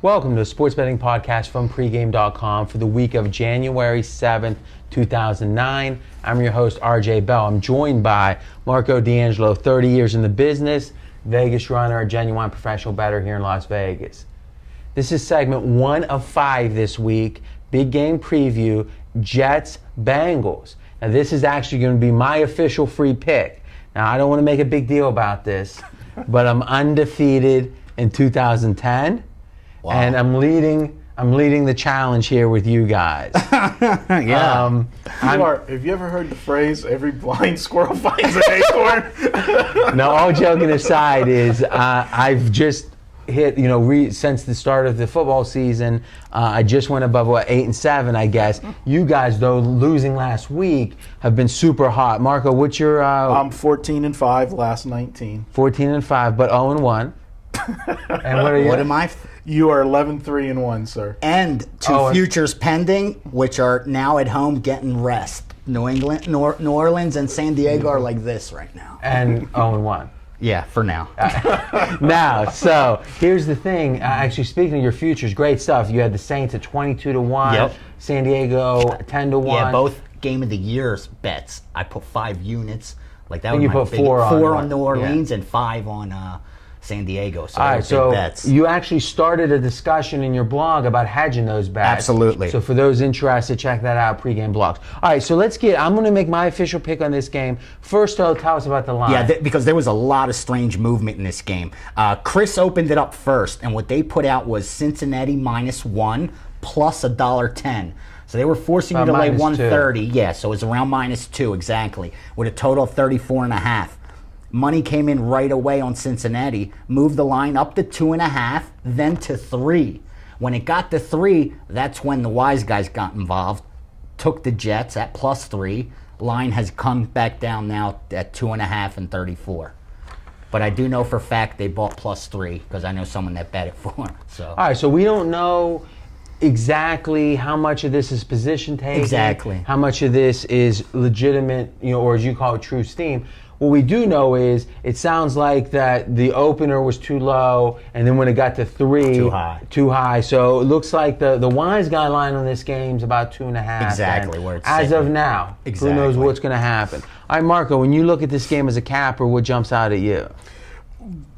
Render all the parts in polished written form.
Welcome to the Sports Betting Podcast from pregame.com for the week of January 7th, 2009. I'm your host, RJ Bell. I'm joined by Marco D'Angelo, 30 years in the business, Vegas runner, a genuine professional bettor here in Las Vegas. This is segment 1 of 5 this week, big game preview, Jets, Bengals. Now this is actually going to be my official free pick. Now I don't want to make a big deal about this, but I'm undefeated in 2010. Wow. And I'm leading the challenge here with you guys. Yeah. Have you ever heard the phrase, every blind squirrel finds an acorn? No, all joking aside is I've just hit, since the start of the football season, I just went above, 8-7, I guess. You guys, though, losing last week, have been super hot. Marco, what's your... I'm 14-5, last 19. 14-5, but 0-1. And what are you? What am I? You are 11-3-1, sir. And two futures pending, which are now at home getting rest. New Orleans, and San Diego are like this right now. And 0-1. Yeah, for now. Now, so here's the thing. Actually, speaking of your futures, great stuff. You had the Saints at 22-1. Yep. San Diego 10-1. Yeah, both game of the year's bets. I put 5 units. Like that. And was you my put 4 on New Orleans and 5 on San Diego. So all right, so bets. You actually started a discussion in your blog about hedging those bets. Absolutely. So for those interested, check that out, pregame blogs. All right, so I'm going to make my official pick on this game. First, though, tell us about the line. Yeah, because there was a lot of strange movement in this game. Chris opened it up first, and what they put out was Cincinnati -1 plus $1.10. So they were forcing you to lay 130. Yeah, so it was around -2 exactly, with a total of 34.5. Money came in right away on Cincinnati, moved the line up to 2.5, then to 3. When it got to 3, that's when the wise guys got involved, took the Jets at +3. Line has come back down now at 2.5 and 34. But I do know for a fact they bought +3 because I know someone that bet it for them. So. All right, so we don't know exactly how much of this is position taking. Exactly. How much of this is legitimate, or as you call it, true steam. What we do know is it sounds like that the opener was too low, and then when it got to 3, too high. So it looks like the wise guy line on this game is about 2.5. Exactly where it's as sitting. of now. Exactly. Who knows what's going to happen? All right, Marco, when you look at this game as a capper, what jumps out at you?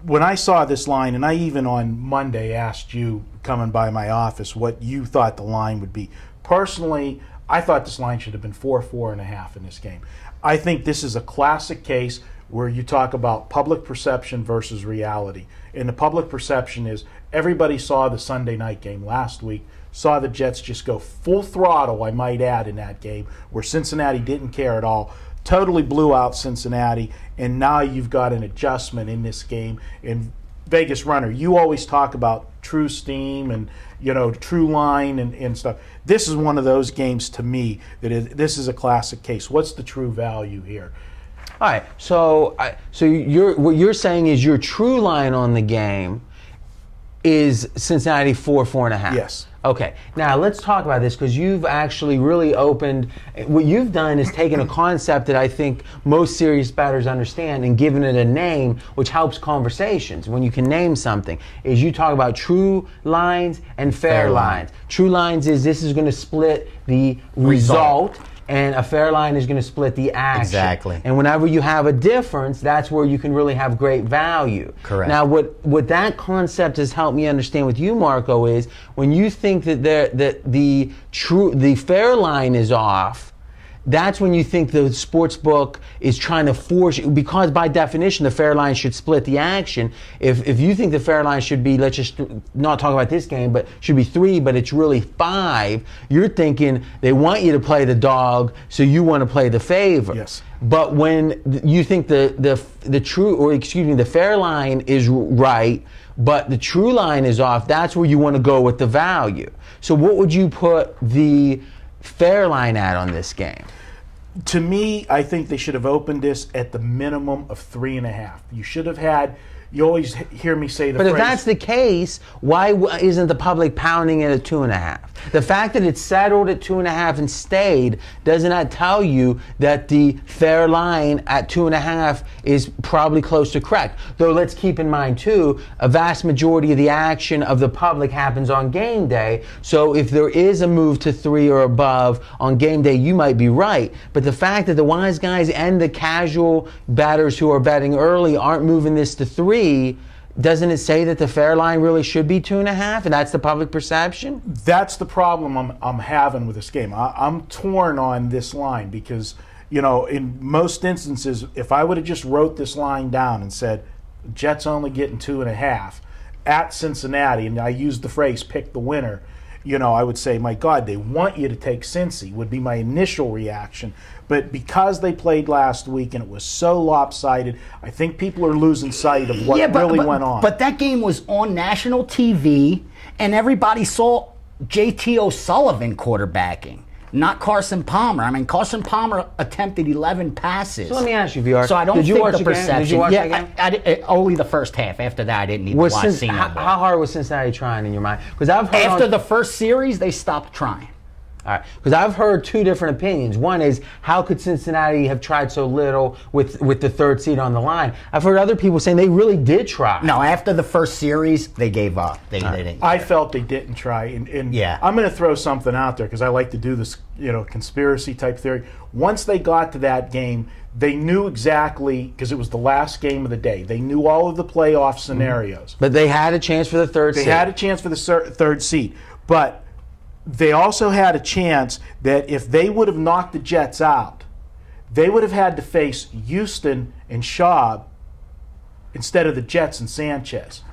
When I saw this line, and I even on Monday asked you coming by my office what you thought the line would be. Personally, I thought this line should have been 4.5 in this game. I think this is a classic case where you talk about public perception versus reality. And the public perception is everybody saw the Sunday night game last week, saw the Jets just go full throttle, I might add, in that game, where Cincinnati didn't care at all, totally blew out Cincinnati, and now you've got an adjustment in this game. And Vegas runner, you always talk about true steam and true line and stuff. This is one of those games to me this is a classic case. What's the true value here? All right, so what you're saying is your true line on the game is Cincinnati 4.5. Yes. Okay, now let's talk about this because you've actually really opened. What you've done is taken a concept that I think most serious bettors understand and given it a name, which helps conversations. When you can name something, is you talk about true lines and fair lines. True lines is this is going to split the result. And a fair line is going to split the action. Exactly. And whenever you have a difference, that's where you can really have great value. Correct. Now, what that concept has helped me understand with you, Marco, is when you think that the fair line is off, that's when you think the sports book is trying to force you, because by definition the fair line should split the action. If you think the fair line should be, let's just not talk about this game, but should be 3, but it's really 5, you're thinking they want you to play the dog, so you want to play the favor. Yes. But when you think the fair line is right, but the true line is off, that's where you want to go with the value. So what would you put the fair line at on this game? To me, I think they should have opened this at the minimum of 3.5. You should have had, you always hear me say the But phrase. if that's the case, why isn't the public pounding it at 2.5? The fact that it settled at 2.5 and stayed, doesn't that tell you that the fair line at 2.5 is probably close to correct? Though let's keep in mind too, a vast majority of the action of the public happens on game day. So if there is a move to 3 or above on game day, you might be right. But the fact that the wise guys and the casual batters who are betting early aren't moving this to 3, doesn't it say that the fair line really should be 2.5, and that's the public perception? That's the problem I'm having with this game. I'm torn on this line because, in most instances, if I would have just wrote this line down and said, Jets only getting 2.5 at Cincinnati, and I used the phrase pick the winner, I would say, my God, they want you to take Cincy, would be my initial reaction. But because they played last week and it was so lopsided, I think people are losing sight of what really went on. But that game was on national TV, and everybody saw J.T. O'Sullivan quarterbacking, not Carson Palmer. I mean, Carson Palmer attempted 11 passes. So let me ask you, VR. So I don't think the perception. Did you watch the game? Only the first half. After that, I didn't even watch How hard was Cincinnati trying in your mind? Because I've heard after the first series, they stopped trying. All right, because I've heard two different opinions. One is, how could Cincinnati have tried so little with the third seed on the line? I've heard other people saying they really did try. No, after the first series, they gave up. They didn't. I felt they didn't try. And yeah. I'm going to throw something out there because I like to do this, conspiracy type theory. Once they got to that game, they knew exactly, because it was the last game of the day, they knew all of the playoff scenarios. But they had a chance for the third seed. They had a chance for the third seed. But they also had a chance that if they would have knocked the Jets out, they would have had to face Houston and Schaub instead of the Jets and Sanchez.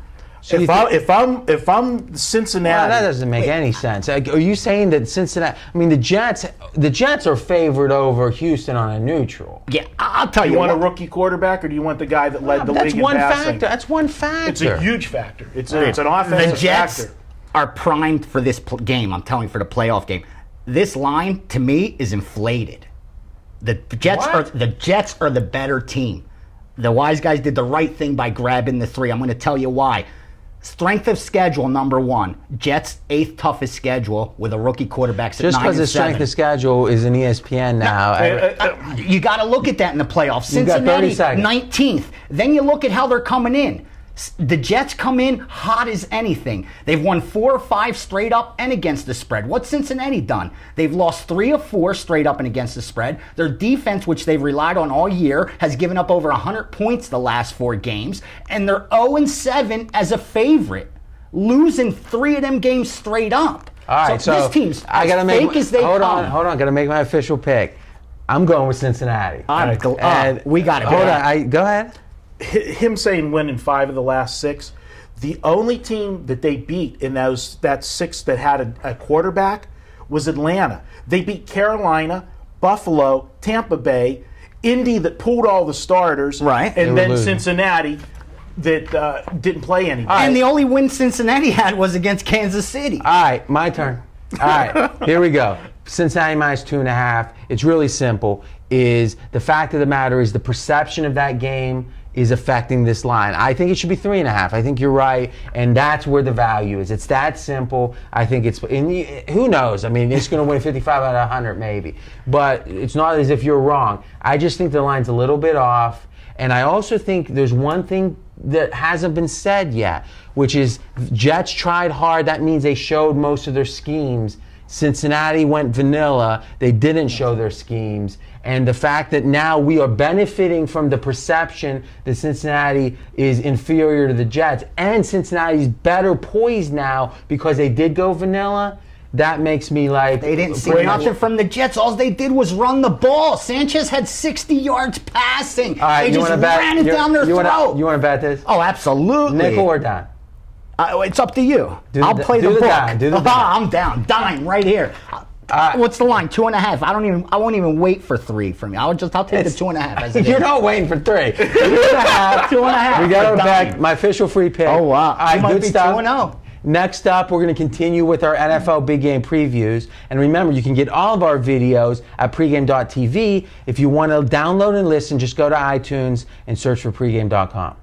So if I'm Cincinnati, well, that doesn't make any sense. Are you saying that Cincinnati? I mean, the Jets are favored over Houston on a neutral. Yeah, I'll tell you. You want a rookie quarterback, or do you want the guy that led the league in passing? That's one factor. It's a huge factor. It's an offensive the Jets factor. Are primed for this game. I'm telling you, for the playoff game. This line to me is inflated. The Jets are the better team. The wise guys did the right thing by grabbing the 3. I'm going to tell you why. Strength of schedule, number 1. Jets' 8th toughest schedule with a rookie quarterback at 9-7. Just because the strength of schedule is an ESPN now. You got to look at that in the playoffs. Cincinnati, 19th. Then you look at how they're coming in. The Jets come in hot as anything. They've won 4 or 5 straight up and against the spread. What's Cincinnati done? They've lost 3 or 4 straight up and against the spread. Their defense, which they've relied on all year, has given up over 100 points the last 4 games. And they're 0-7 as a favorite, losing 3 of them games straight up. All right, so this team's I gotta fake as they come. Hold on. Got to make my official pick. I'm going with Cincinnati. We got it. Hold on. Go ahead. Him saying winning 5 of the last 6, the only team that they beat in that 6 that had a quarterback was Atlanta. They beat Carolina, Buffalo, Tampa Bay, Indy that pulled all the starters, right, and then Cincinnati that didn't play anybody. And the only win Cincinnati had was against Kansas City. All right, my turn. All right, here we go. Cincinnati minus 2.5. It's really simple. Is the fact of the matter is the perception of that game is affecting this line. I think it should be 3.5. I think you're right, and that's where the value is. It's that simple. I think it's, who knows? I mean, it's going to win 55 out of 100 maybe, but it's not as if you're wrong. I just think the line's a little bit off, and I also think there's one thing that hasn't been said yet, which is Jets tried hard. That means they showed most of their schemes. Cincinnati went vanilla. They didn't show their schemes. And the fact that now we are benefiting from the perception that Cincinnati is inferior to the Jets, and Cincinnati's better poised now because they did go vanilla, that makes me like... They didn't see nothing from the Jets. All they did was run the ball. Sanchez had 60 yards passing. All right, they just ran it down their throat. You want to bet this? Oh, absolutely. Nickel or dime? It's up to you. I'll play the book. Dime. Do the dime. I'm down. Dime right here. What's the line? 2.5. I won't even wait for 3 from you. I'll take the 2.5 as it You're is. not waiting for 3. 2.5. 2.5. We got our back. My official free pick. Oh wow. All right, might good be stuff. 2-0. Next up, we're going to continue with our NFL Big Game previews. And remember, you can get all of our videos at pregame.tv. If you want to download and listen, just go to iTunes and search for pregame.com.